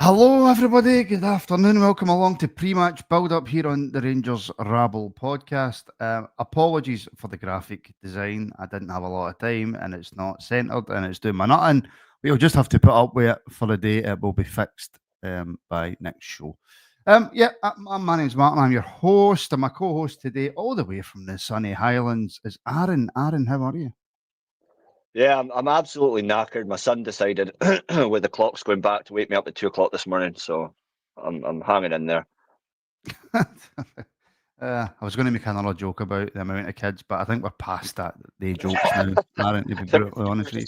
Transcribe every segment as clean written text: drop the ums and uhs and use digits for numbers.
Hello, everybody. Good afternoon. Welcome along to pre-match build-up here on the Rangers Rabble Podcast. Apologies for the graphic design. I didn't have a lot of time, and it's not centred, and it's doing my nothing. We'll just have to put up with it for the day. It will be fixed by next show. My name's Martin. I'm your host, and my co-host today, all the way from the sunny Highlands, is Aaron. Aaron, how are you? Yeah, I'm absolutely knackered. My son decided with the clocks going back to wake me up at 2 o'clock this morning, so I'm hanging in there. I was going to make another joke about the amount of kids, but I think we're past that. The jokes now, Aaron, to be brutally honest with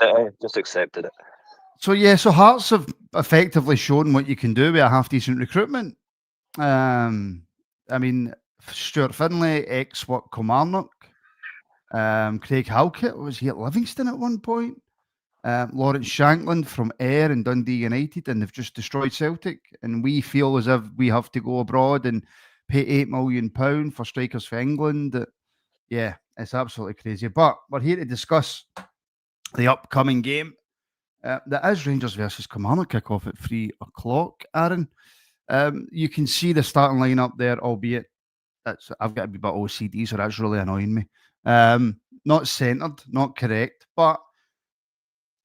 you. Just accepted it. So Hearts have effectively shown what you can do with a half-decent recruitment. I mean, Stuart Finlay, ex-what Kilmarnock. Craig Halkett, was he at Livingston at one point? Lawrence Shanklin from Ayr and Dundee United, and they've just destroyed Celtic. And we feel as if we have to go abroad and pay £8 million for strikers for England. Yeah, it's absolutely crazy. But we're here to discuss the upcoming game. That is Rangers versus Kilmarnock, kick-off at 3 o'clock, Aaron. You can see the starting lineup there, albeit I've got a bit OCD, so that's really annoying me. Not centred, not correct, but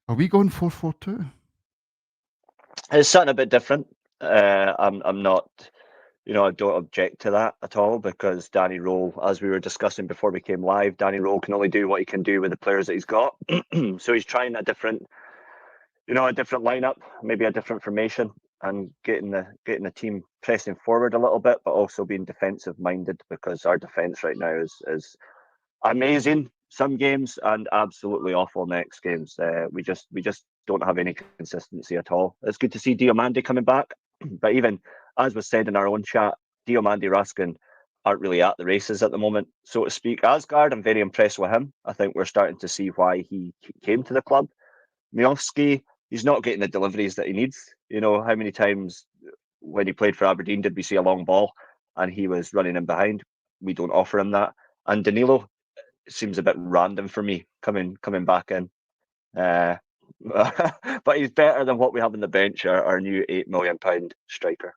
are we going 4-4-2? It's something a bit different. I'm not, I don't object to that at all because Danny Rohl, as we were discussing before we came live, Danny Rohl can only do what he can do with the players that he's got. So he's trying a different lineup, maybe a different formation, and getting the team pressing forward a little bit, but also being defensive minded because our defense right now is amazing some games and absolutely awful next games. We just don't have any consistency at all. It's good to see Diomande coming back, but even as was said in our own chat, Diomande Raskin aren't really at the races at the moment, so to speak. Asgard, I'm very impressed with him. I think we're starting to see why he came to the club. Miovski, he's not getting the deliveries that he needs. How many times when he played for Aberdeen did we see a long ball and he was running in behind? We don't offer him that. And Danilo, it seems a bit random for me coming back in. But he's better than what we have on the bench, our new £8 million striker.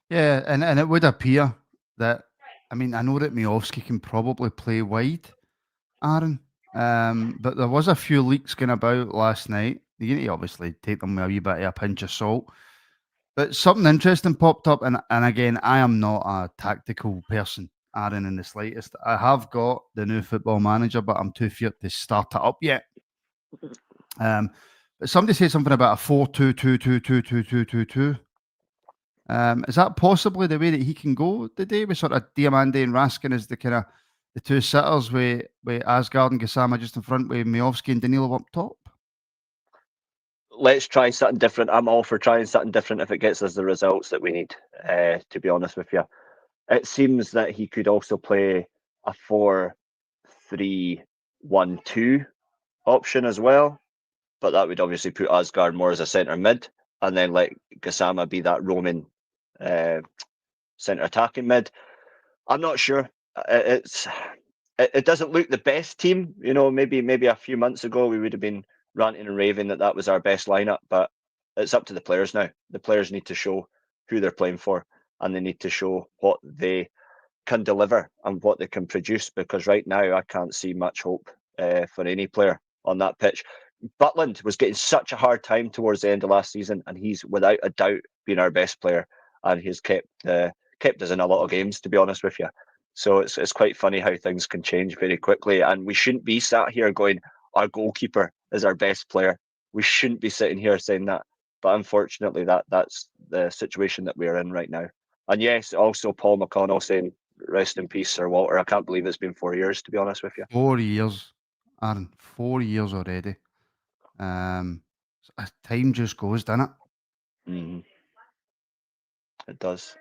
Yeah, and it would appear that, I know that Miovski can probably play wide, Aaron, but there was a few leaks going about last night. You need to obviously take them with a wee bit of a pinch of salt. But something interesting popped up, and again, I am not a tactical person, Aaron, in the slightest. I have got the new Football Manager, but I'm too feared to start it up yet. But somebody said something about a 4-2-2-2-2-2-2-2-2. Is that possibly the way that he can go today with sort of Diomande and Raskin as the kind of the two sitters with Asgard and Gassama just in front with Miovski and Danilo up top? Let's try something different. I'm all for trying something different if it gets us the results that we need, to be honest with you. It seems that he could also play a 4-3-1-2 option as well, but that would obviously put Asgard more as a centre mid and then let Gassama be that roaming centre attacking mid. I'm not sure. It doesn't look the best team. Maybe a few months ago we would have been ranting and raving that was our best lineup, but it's up to the players now. The players need to show who they're playing for, and they need to show what they can deliver and what they can produce, because right now I can't see much hope for any player on that pitch. Butland was getting such a hard time towards the end of last season, and he's without a doubt been our best player, and he's kept us in a lot of games, to be honest with you. So it's quite funny how things can change very quickly, and we shouldn't be sat here going, our goalkeeper is our best player. We shouldn't be sitting here saying that, but unfortunately that's the situation that we're in right now. And yes, also Paul McConnell saying rest in peace, Sir Walter. I can't believe it's been 4 years, to be honest with you. 4 years, Aaron. 4 years already. Time just goes, doesn't it? Mm-hmm. It does.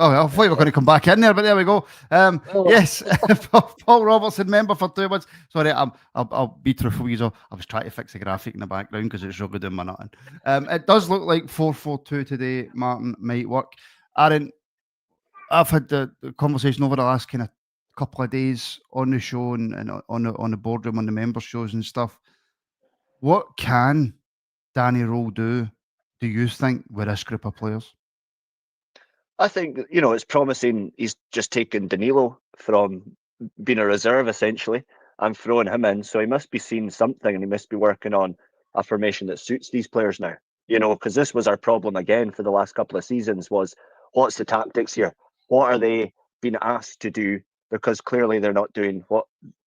Oh, I thought we were going to come back in there, but there we go. Yes, Paul Robertson, member for 2 months. Sorry, I'll be truthful with you. I was trying to fix the graphic in the background because it's really doing my nothing. It does look like 4-4-2 today, Martin, might work. Aaron, I've had the conversation over the last kind of couple of days on the show and on the boardroom, on the member shows and stuff. What can Danny Rohl do do you think, with this group of players? I think, it's promising. He's just taken Danilo from being a reserve, essentially, and throwing him in. So he must be seeing something, and he must be working on a formation that suits these players now. Because this was our problem again for the last couple of seasons was, what's the tactics here? What are they being asked to do? Because clearly they're not doing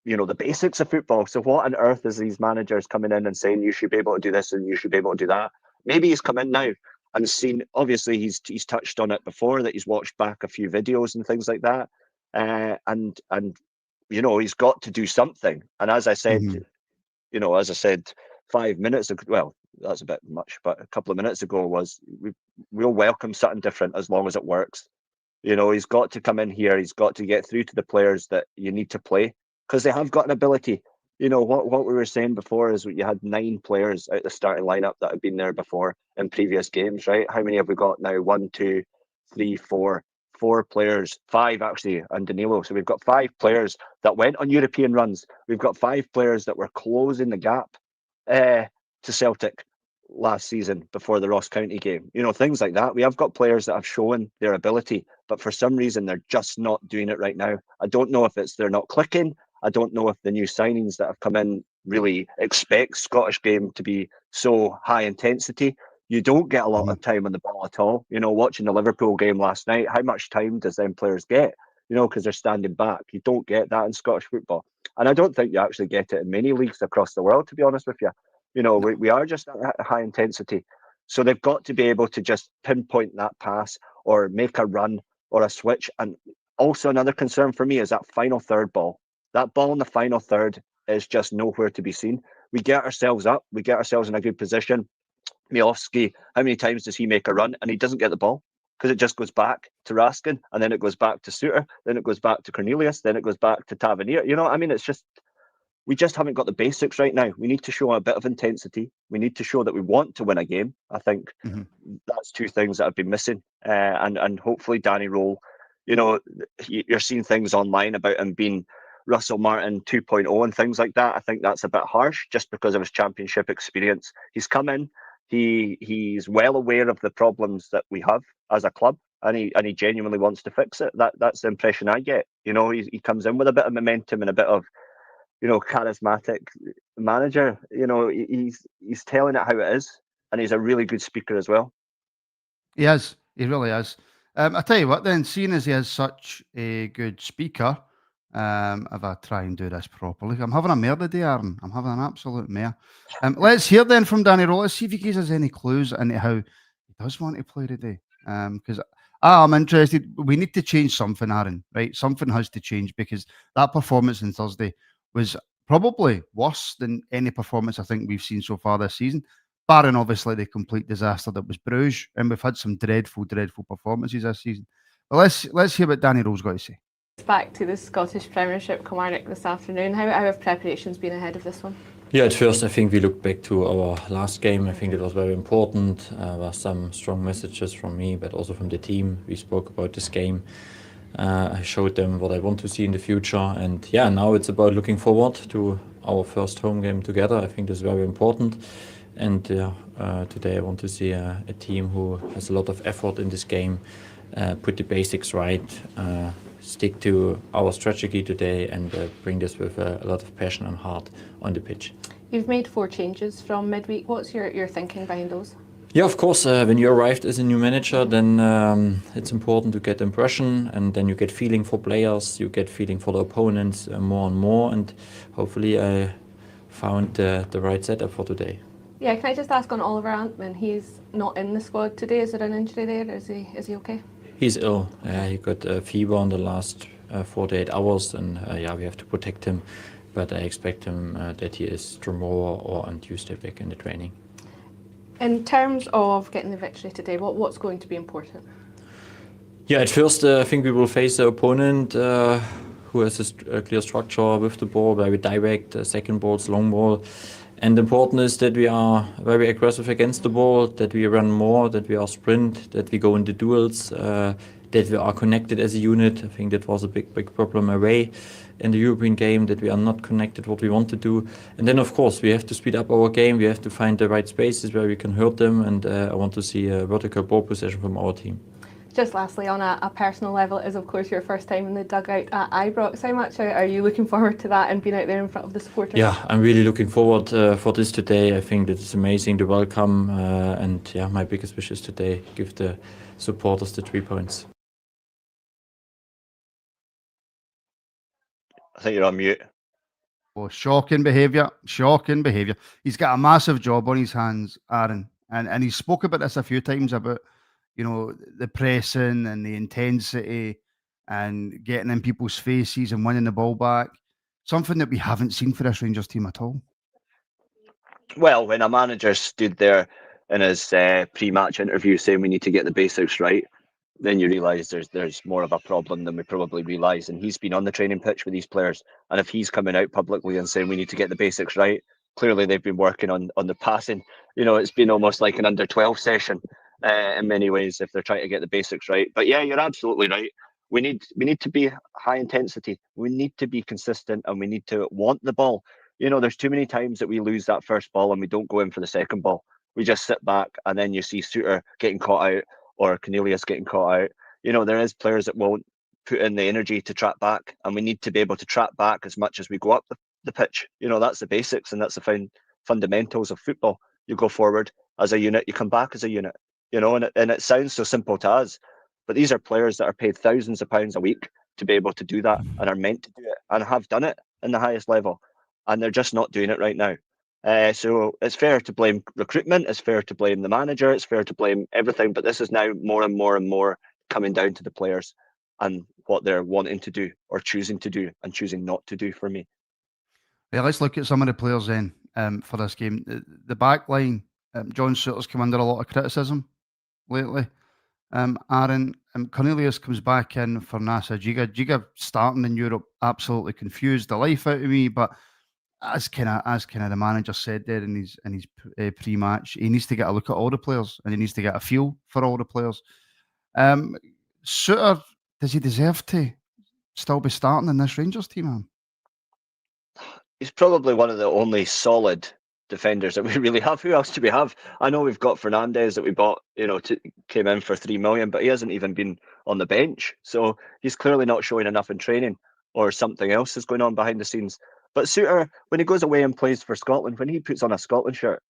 the basics of football. So what on earth is these managers coming in and saying, you should be able to do this and you should be able to do that? Maybe he's come in now and seen, obviously he's touched on it before, that he's watched back a few videos and things like that. And he's got to do something. And as I said, 5 minutes ago, well, that's a bit much, but a couple of minutes ago was, we'll welcome something different as long as it works. He's got to come in here. He's got to get through to the players that you need to play, because they have got an ability. What we were saying before is you had 9 players out the starting lineup that had been there before in previous games, right? How many have we got now? 1, 2, 3, 4. 4 players, 5 actually, and Danilo. So we've got 5 players that went on European runs. We've got 5 players that were closing the gap to Celtic last season before the Ross County game. Things like that. We have got players that have shown their ability, but for some reason they're just not doing it right now. I don't know if it's they're not clicking. I don't know if the new signings that have come in really expect Scottish game to be so high intensity. You don't get a lot of time on the ball at all. Watching the Liverpool game last night, how much time does them players get? Because they're standing back. You don't get that in Scottish football. And I don't think you actually get it in many leagues across the world, to be honest with you. We are just at high intensity. So they've got to be able to just pinpoint that pass or make a run or a switch. And also another concern for me is that final third ball. That ball in the final third is just nowhere to be seen. We get ourselves up. We get ourselves in a good position. Miofsky, how many times does he make a run and he doesn't get the ball? Because it just goes back to Raskin, and then it goes back to Suter, then it goes back to Cornelius, then it goes back to Tavernier. It's just, we just haven't got the basics right now. We need to show a bit of intensity. We need to show that we want to win a game. I think that's 2 things that have been missing. And hopefully Danny Rohl, you're seeing things online about him being Russell Martin 2.0 and things like that. I think that's a bit harsh just because of his championship experience. He's come in. He's well aware of the problems that we have as a club, and he genuinely wants to fix it. That's the impression I get. He comes in with a bit of momentum and a bit of, charismatic manager. He's telling it how it is, and he's a really good speaker as well. He is. He really is. I tell you what, then, seeing as he is such a good speaker, if I try and do this properly, I'm having a mare today, Aaron. I'm having an absolute mare. Let's hear then from Danny Rohl. Let's see if he gives us any clues into how he does want to play today. Because I'm interested. We need to change something, Aaron, right? Something has to change, because that performance on Thursday was probably worse than any performance I think we've seen so far this season, barring obviously the complete disaster that was Bruges. And we've had some dreadful performances this season. But let's hear what Danny Rohl's got to say. Back to the Scottish Premiership, Kilmarnock this afternoon. How have preparations been ahead of this one? Yeah, at first I think we looked back to our last game. I think it was very important. There were some strong messages from me, but also from the team. We spoke about this game. I showed them what I want to see in the future. And yeah, now it's about looking forward to our first home game together. I think this is very important. And today I want to see a team who has a lot of effort in this game, put the basics right, stick to our strategy today, and bring this with a lot of passion and heart on the pitch. You've made 4 changes from midweek. What's your thinking behind those? Yeah, of course, when you arrived as a new manager, then it's important to get impression, and then you get feeling for players, you get feeling for the opponents more and more, and hopefully I found the right setup for today. Yeah, can I just ask on Oliver Antman? He's not in the squad today. Is there an injury there? Is he okay? He's ill. He got a fever in the last 48 hours, and we have to protect him. But I expect him that he is tomorrow or on Tuesday back in the training. In terms of getting the victory today, what's going to be important? Yeah, at first I think we will face the opponent who has a clear structure with the ball, very direct, second balls, long ball. And important is that we are very aggressive against the ball, that we run more, that we are sprint, that we go into duels, that we are connected as a unit. I think that was a big problem away in the European game, that we are not connected what we want to do. And then, of course, we have to speed up our game. We have to find the right spaces where we can hurt them. And I want to see a vertical ball possession from our team. Just lastly, on a personal level, it is of course your first time in the dugout at Ibrox. How much are you looking forward to that and being out there in front of the supporters? Yeah, I'm really looking forward for this today. I think that it's amazing, the welcome. And yeah, my biggest wish is today, give the supporters the 3 points. I think you're on mute. Oh, shocking behaviour. He's got a massive job on his hands, Aaron. And he spoke about this a few times about, you know, the pressing and the intensity and getting in people's faces and winning the ball back. Something that we haven't seen for this Rangers team at all. Well, when a manager stood there in his pre-match interview saying we need to get the basics right, then you realise there's more of a problem than we probably realise. And he's been on the training pitch with these players. And if he's coming out publicly and saying we need to get the basics right, clearly they've been working on the passing. You know, it's been almost like an under-12 session in many ways if they're trying to get the basics right. But yeah, you're absolutely right. We need to be high intensity. We need to be consistent, and we need to want the ball. You know, there's too many times that we lose that first ball and we don't go in for the second ball. We just sit back, and then you see Suter getting caught out or Cornelius getting caught out. You know, there is players that won't put in the energy to track back, and we need to be able to track back as much as we go up the pitch. You know, that's the basics, and that's the fundamentals of football. You go forward as a unit, you come back as a unit. You know, and it sounds so simple to us, but these are players that are paid thousands of pounds a week to be able to do that, and are meant to do it and have done it in the highest level, and they're just not doing it right now. So it's fair to blame recruitment, it's fair to blame the manager, it's fair to blame everything, but this is now more and more coming down to the players and what they're wanting to do or choosing to do and choosing not to do for me. Yeah, let's look at some of the players then for this game. The back line, John Suter's come under a lot of criticism lately. Aaron, Cornelius comes back in for Nasa Giga. Giga starting in Europe absolutely confused the life out of me, but as kind of the manager said there in his pre-match, he needs to get a look at all the players and he needs to get a feel for all the players. Suter, does he deserve to still be starting in this Rangers team, man? He's probably one of the only solid defenders that we really have. Who else do we have? I know we've got Fernandes that we bought, you know, came in for 3 million, but he hasn't even been on the bench. So he's clearly not showing enough in training, or something else is going on behind the scenes. But Suter, when he goes away and plays for Scotland, when he puts on a Scotland shirt,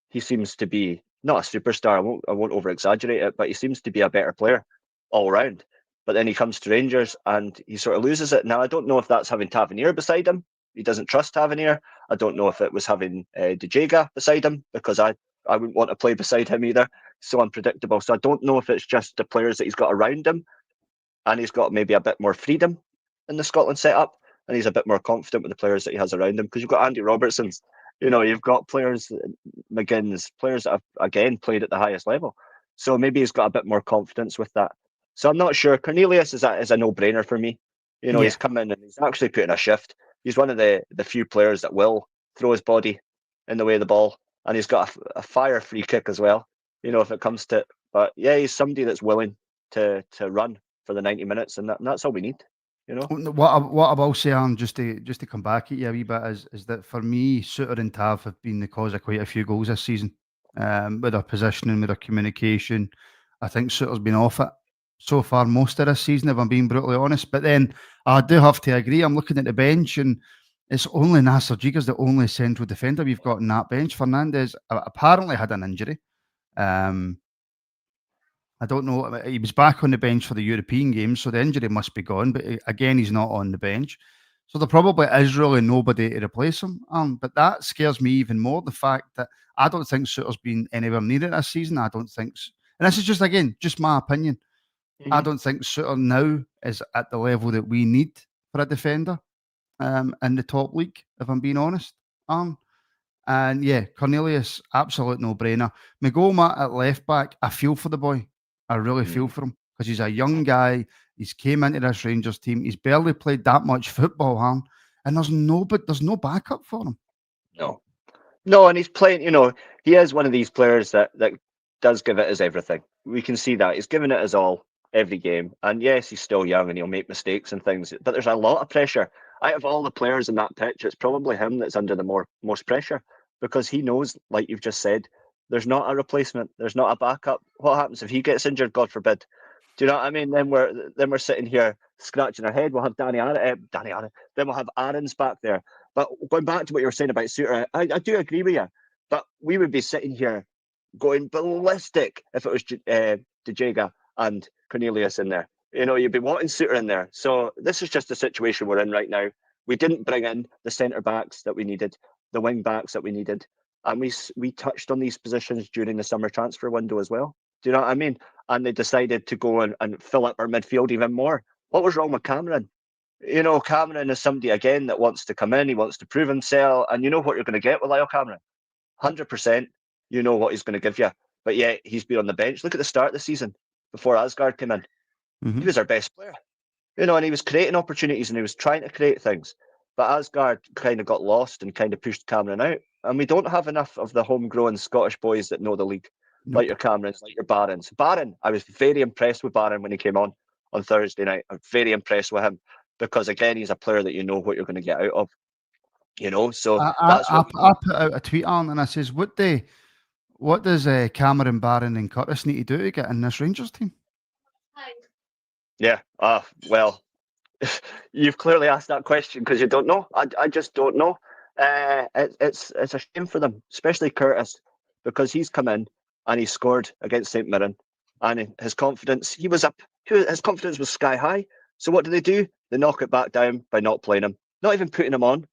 he seems to be not a superstar. I won't over exaggerate it, but he seems to be a better player all round. But then he comes to Rangers and he sort of loses it. Now, I don't know if that's having Tavernier beside him. He doesn't trust Tavernier. I don't know if it was having Dejega beside him, because I wouldn't want to play beside him either. So unpredictable. So I don't know if it's just the players that he's got around him, and he's got maybe a bit more freedom in the Scotland setup, and he's a bit more confident with the players that he has around him. Because you've got Andy Robertson's, you know, you've got players, McGinn's, players that have again played at the highest level. So maybe he's got a bit more confidence with that. So I'm not sure. Cornelius is a no-brainer for me. You know, He's come in and he's actually put in a shift. He's one of the few players that will throw his body in the way of the ball, and he's got a fire free kick as well, you know, if it comes to it. But yeah, he's somebody that's willing to run for the 90 minutes, and that's all we need, you know. What I will say, Aaron, just to come back at you a wee bit, is that for me, Suter and Tav have been the cause of quite a few goals this season, with their positioning, with their communication. I think Suter's been off it so far most of this season, if I'm being brutally honest. But then I do have to agree, I'm looking at the bench and it's only Nasser Giga's the only central defender we've got in that bench. Fernandes apparently had an injury. I don't know. He was back on the bench for the European games, so the injury must be gone. But again, he's not on the bench. So there probably is really nobody to replace him. But that scares me even more, the fact that I don't think Suter's been anywhere near it this season. I don't think so. And this is just my opinion. Mm-hmm. I don't think Suter now is at the level that we need for a defender in the top league, if I'm being honest. And yeah, Cornelius, absolute no-brainer. Magoma at left back, I feel for the boy. I really feel for him, because he's a young guy. He's came into this Rangers team. He's barely played that much football, and there's no backup for him. No, and he's playing. You know, he is one of these players that does give it his everything. We can see that he's given it his all every game. And yes, he's still young and he'll make mistakes and things, but there's a lot of pressure. Out of all the players in that pitch, it's probably him that's under the most pressure, because he knows, like you've just said, there's not a replacement, there's not a backup. What happens if he gets injured, God forbid? Do you know what I mean? Then we're sitting here scratching our head. We'll have Danny Aaron. Then we'll have Aaron's back there. But going back to what you were saying about Suter, I do agree with you. But we would be sitting here going ballistic if it was De Jager and Cornelius in there. You know, you'd be wanting Suter in there. So this is just the situation we're in right now. We didn't bring in the centre backs that we needed, the wing backs that we needed, and we touched on these positions during the summer transfer window as well. Do you know what I mean? And they decided to go and fill up our midfield even more. What was wrong with Cameron? You know, Cameron is somebody, again, that wants to come in. He wants to prove himself. And you know what you're going to get with Lyle Cameron. 100%, you know what he's going to give you. But yet, he's been on the bench. Look at the start of the season before Asgard came in. Mm-hmm. He was our best player. You know, and he was creating opportunities and he was trying to create things. But Asgard kind of got lost and kind of pushed Cameron out. And we don't have enough of the homegrown Scottish boys that know the league. Nope. Like your Camerons, like your Barons. Barron, I was very impressed with Barron when he came on Thursday night. I'm very impressed with him because, again, he's a player that you know what you're going to get out of. You know, so I put out a tweet on and I says, what does Cameron, Barron and Curtis need to do to get in this Rangers team? Yeah, well, you've clearly asked that question because you don't know. I just don't know. It's a shame for them, especially Curtis, because he's come in and he scored against St Mirren, and his confidence, his confidence was sky high. So what do? They knock it back down by not playing him, not even putting him on,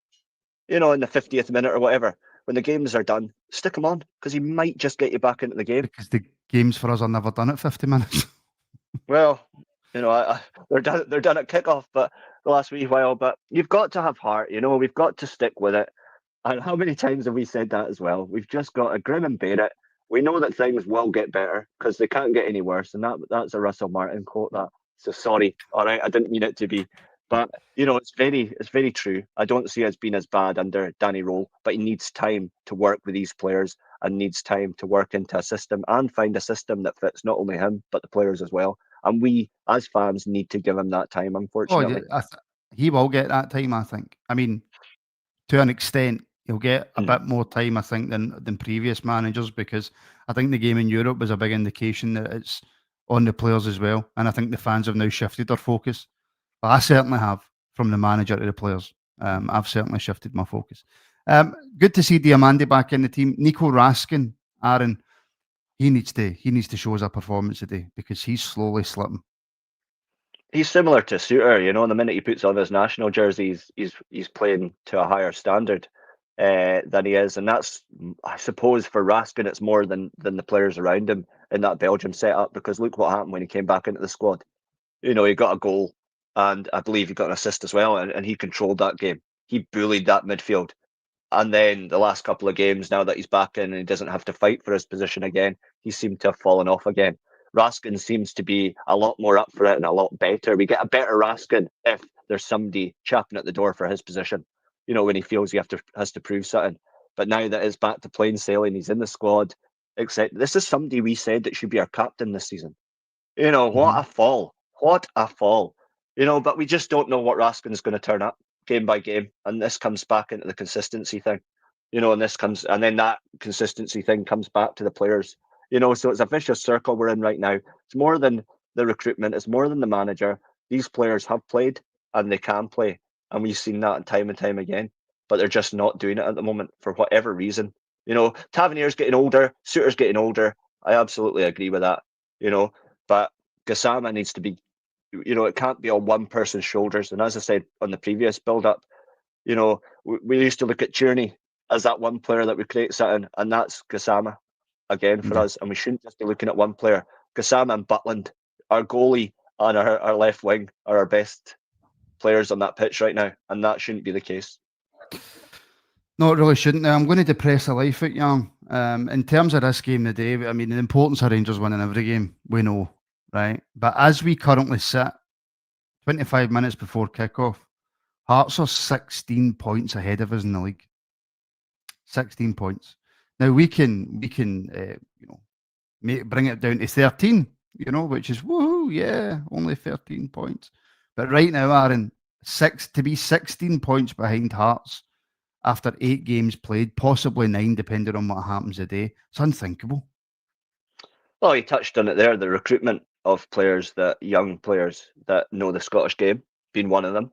you know, in the 50th minute or whatever. When the games are done, stick him on, because he might just get you back into the game. Because the games for us are never done at 50 minutes. Well, you know, they're done at kickoff, but the last wee while. But you've got to have heart, you know, we've got to stick with it. And how many times have we said that as well? We've just got to grin and bear it. We know that things will get better because they can't get any worse. And that's a Russell Martin quote. That. So sorry, all right, I didn't mean it to be. But, you know, it's very true. I don't see us being as bad under Danny Rohl, but he needs time to work with these players and needs time to work into a system and find a system that fits not only him, but the players as well. And we, as fans, need to give him that time, unfortunately. He will get that time, I think. I mean, to an extent, he'll get a bit more time, I think, than previous managers, because I think the game in Europe was a big indication that it's on the players as well. And I think the fans have now shifted their focus. But I certainly have, from the manager to the players. I've certainly shifted my focus. Good to see Diamandi back in the team. Nico Raskin, Aaron, he needs to show us a performance today because he's slowly slipping. He's similar to Suter, you know. The minute he puts on his national jersey, he's playing to a higher standard than he is, and that's, I suppose, for Raskin, it's more than the players around him in that Belgium setup. Because look what happened when he came back into the squad. You know, he got a goal, and I believe he got an assist as well, and he controlled that game. He bullied that midfield. And then the last couple of games, now that he's back in and he doesn't have to fight for his position again, he seemed to have fallen off again. Raskin seems to be a lot more up for it and a lot better. We get a better Raskin if there's somebody chapping at the door for his position, you know, when he feels he has to prove something. But now that it's back to plain sailing, he's in the squad, except this is somebody we said that should be our captain this season. You know, what a fall. What a fall. You know, but we just don't know what Raskin's going to turn up game by game. And this comes back into the consistency thing. You know, and then that consistency thing comes back to the players. You know, so it's a vicious circle we're in right now. It's more than the recruitment. It's more than the manager. These players have played and they can play. And we've seen that time and time again. But they're just not doing it at the moment for whatever reason. You know, Tavernier's getting older. Suter's getting older. I absolutely agree with that. You know, but Gassama needs to be, you know, it can't be on one person's shoulders. And as I said on the previous build-up, you know, we used to look at Tierney as that one player that would create something. And that's Gassama again for us, and we shouldn't just be looking at one player. Gassama and Butland, our goalie and our left wing, are our best players on that pitch right now, and that shouldn't be the case. No, it really shouldn't. I'm going to depress the life out you. In terms of this game today, I mean, the importance of Rangers winning every game, we know, right? But as we currently sit, 25 minutes before kickoff, Hearts are 16 points ahead of us in the league. 16 points. Now we can you know, bring it down to 13, you know, which is woohoo. Ooh, yeah, only 13 points. But right now, Aaron, to be 16 points behind Hearts after 8 games played, possibly 9, depending on what happens today. It's unthinkable. Well, you touched on it there, the recruitment of young players that know the Scottish game, being one of them.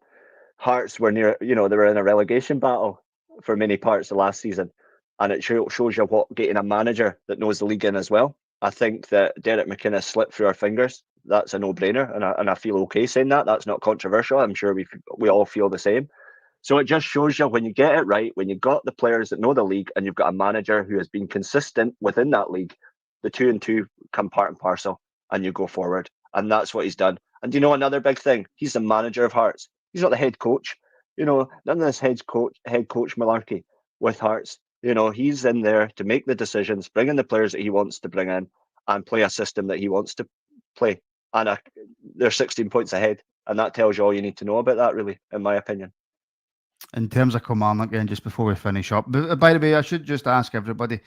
Hearts were they were in a relegation battle for many parts of last season. And it shows you what getting a manager that knows the league in as well. I think that Derek McInnes slipped through our fingers. That's a no-brainer, and I feel okay saying that. That's not controversial. I'm sure we all feel the same. So it just shows you when you get it right, when you've got the players that know the league and you've got a manager who has been consistent within that league, the 2 and 2 come part and parcel and you go forward. And that's what he's done. And do you know another big thing? He's the manager of Hearts. He's not the head coach. None of this head coach malarkey with Hearts. He's in there to make the decisions, bring in the players that he wants to bring in and play a system that he wants to play. And they're 16 points ahead. And that tells you all you need to know about that, really, in my opinion. In terms of Kilmarnock, again, just before we finish up, but by the way, I should just ask everybody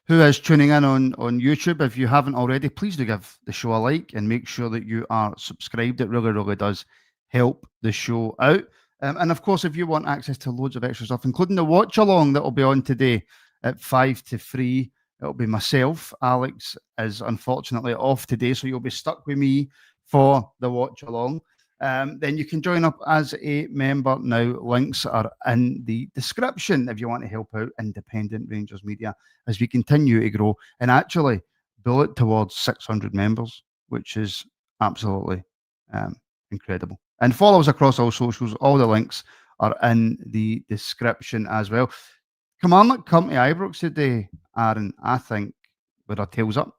who is tuning in on YouTube, if you haven't already, please do give the show a like and make sure that you are subscribed. It really, really does help the show out. And of course, if you want access to loads of extra stuff, including the watch along that will be on today at 5 to 3, it'll be myself. Alex is unfortunately off today, so you'll be stuck with me for the watch along. Then you can join up as a member now. Links are in the description if you want to help out independent Rangers media as we continue to grow and actually bullet towards 600 members, which is absolutely incredible. And follow us across all socials. All the links are in the description as well. Kilmarnock come to Ibrox today, Aaron, I think, with our tails up,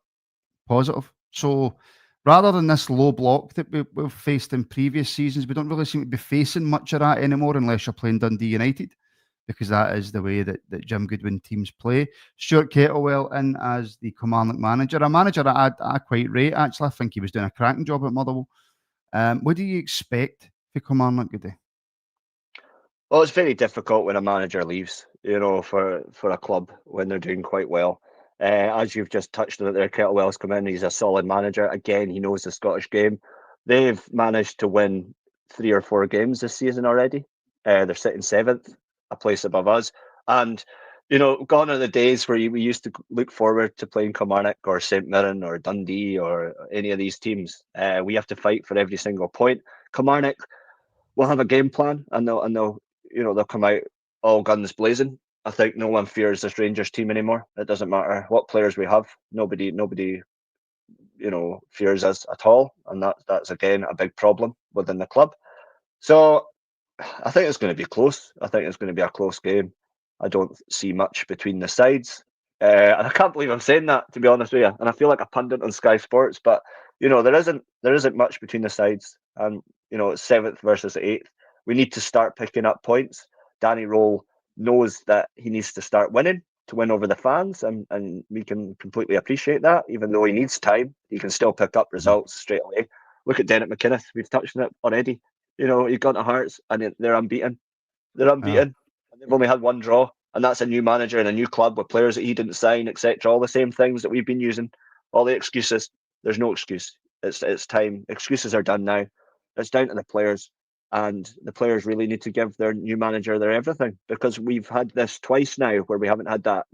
positive. So rather than this low block that we've faced in previous seasons, we don't really seem to be facing much of that anymore unless you're playing Dundee United, because that is the way that Jim Goodwin teams play. Stuart Kettlewell in as the Kilmarnock manager, a manager that I quite rate, actually. I think he was doing a cracking job at Motherwell. What do you expect for Kilmarnock today? Well, it's very difficult when a manager leaves, for a club when they're doing quite well. As you've just touched on it there, Kettlewell's come in. He's a solid manager. Again, he knows the Scottish game. They've managed to win 3 or 4 games this season already. They're sitting 7th, a place above us. And, gone are the days where we used to look forward to playing Kilmarnock or St Mirren or Dundee or any of these teams. We have to fight for every single point. Kilmarnock will have a game plan and they'll come out all guns blazing. I think no one fears this Rangers team anymore. It doesn't matter what players we have. Nobody, fears us at all. And that's again a big problem within the club. So I think it's going to be close. I think it's going to be a close game. I don't see much between the sides. And I can't believe I'm saying that, to be honest with you. And I feel like a pundit on Sky Sports, but there isn't much between the sides. And it's 7th versus 8th. We need to start picking up points. Danny Rohl knows that he needs to start winning to win over the fans, and we can completely appreciate that. Even though he needs time, he can still pick up results straight away. Look at Derek McInnes. We've touched on it already. He's gone to Hearts and they're unbeaten. And they've only had 1 draw, and that's a new manager and a new club with players that he didn't sign, etc. All the same things that we've been using. All the excuses. There's no excuse. It's time. Excuses are done now. It's down to the players. And the players really need to give their new manager their everything, because we've had this twice now where we haven't had that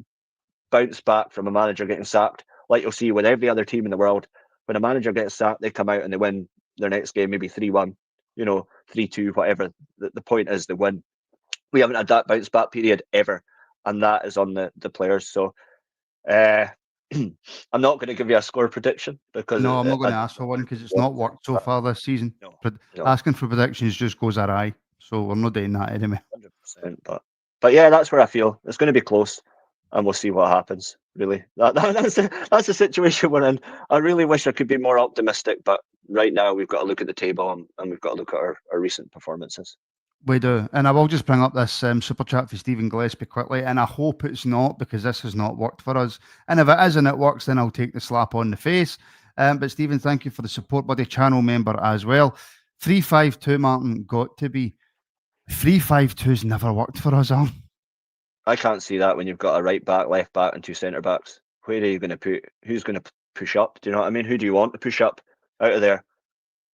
bounce back from a manager getting sacked. Like you'll see with every other team in the world, when a manager gets sacked, they come out and they win their next game, maybe 3-1, 3-2, whatever. The point is they win. We haven't had that bounce back period ever, and that is on the players. So I'm not going to give you a score prediction because no, I'm not going to ask for one because it's not worked so far this season. No. Asking for predictions just goes awry, so we're not doing that anyway. 100%, but yeah, that's where I feel it's going to be close, and we'll see what happens. Really, that's the situation we're in. I really wish I could be more optimistic, but right now we've got to look at the table and we've got to look at our recent performances. We do. And I will just bring up this super chat for Stephen Gillespie quickly, and I hope it's not, because this has not worked for us. And if it is and it works, then I'll take the slap on the face. But Stephen, thank you for the support, buddy. Channel member as well. 3-5-2, Martin, got to be. 3-5-2's never worked for us, Al. I can't see that when you've got a right back, left back, and 2 centre backs. Where are you going to put? Who's going to push up? Do you know what I mean? Who do you want to push up out of there?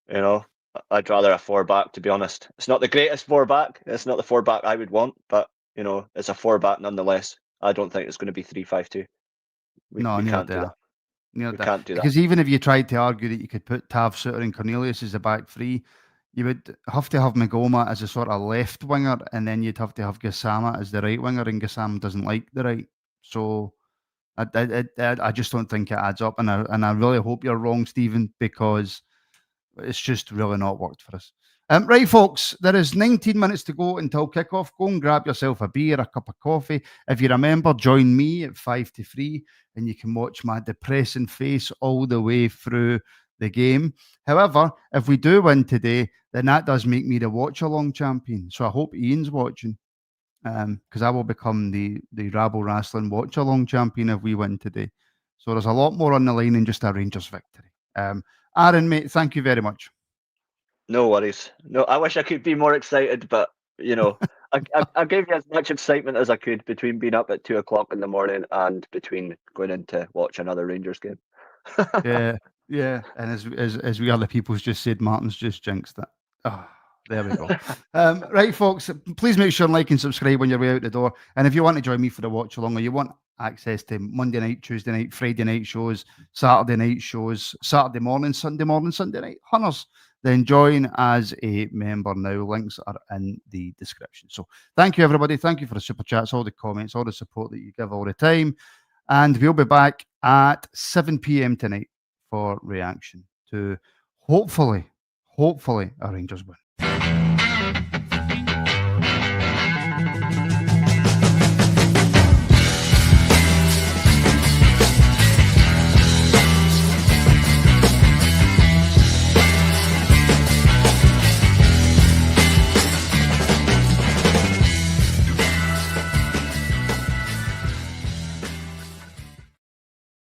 You know, I'd rather a 4-back, to be honest. It's not the greatest 4-back. It's not the 4-back I would want, but you know, it's a 4-back nonetheless. I don't think it's going to be 3-5-2. We can't do that. We can't do that. Because even if you tried to argue that you could put Tav, Suter and Cornelius as the back three, you would have to have Magoma as a sort of left winger, and then you'd have to have Gassama as the right winger, and Gassama doesn't like the right. So I just don't think it adds up, and I really hope you're wrong, Stephen, because it's just really not worked for us. Right, folks, there is 19 minutes to go until kickoff. Go and grab yourself a beer, a cup of coffee. If you remember, join me at 5 to 3, and you can watch my depressing face all the way through the game. However, if we do win today, then that does make me the watch-along champion. So I hope Ian's watching, because I will become the Rabble Wrestling watch-along champion if we win today. So there's a lot more on the line than just a Rangers victory. Aaron, mate, thank you very much. No worries. No, I wish I could be more excited, but you know, I gave you as much excitement as I could between being up at 2:00 in the morning and between going in to watch another Rangers game. Yeah. And as we other people's just said, Martin's just jinxed it. Oh, there we go. Right, folks, please make sure and like and subscribe on your way out the door. And if you want to join me for the watch along, or you want access to Monday night, Tuesday night, Friday night shows, Saturday night shows, Saturday morning, Sunday night hunters, then join as a member now. Links are in the description. So thank you, everybody. Thank you for the super chats, all the comments, all the support that you give all the time. And we'll be back at 7 p.m. tonight for reaction to hopefully a Rangers win.